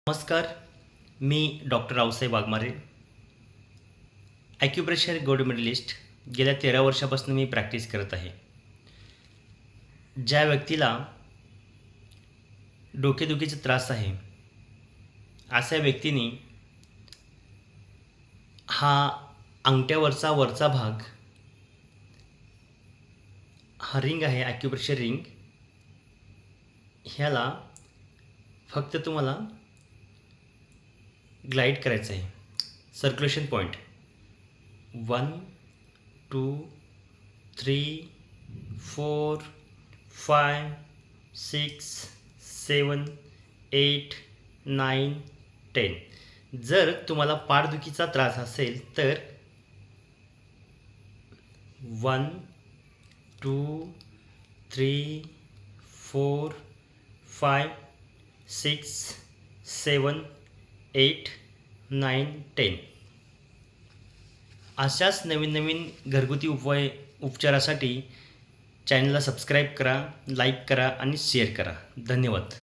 नमस्कार. मी doctor Raosaheb Waghmare, acupressure gold medalist. गेल्या 13 वर्षापासून मी प्रॅक्टिस करत आहे. ज्या व्यक्तीला डोकेदुखीचा त्रास आहे, अशा व्यक्तीने हा अंगठ्यावरचा वरचा भाग, हा रिंग आहे, ॲक्युप्रेशर रिंग, ह्याला फक्त तुम्हाला ग्लाइड करायचं आहे. Circulation point 1 2 3 4 5 6 7 8 9 10. जर तुम्हाला पाठदुखीचा त्रास असेल तर 1 2 3 4 5 6 7 8 9 10. अशाच नवीन नवीन घरगुती उपचारासाठी चॅनलला सबस्क्राईब करा, लाईक करा आणि शेअर करा. धन्यवाद.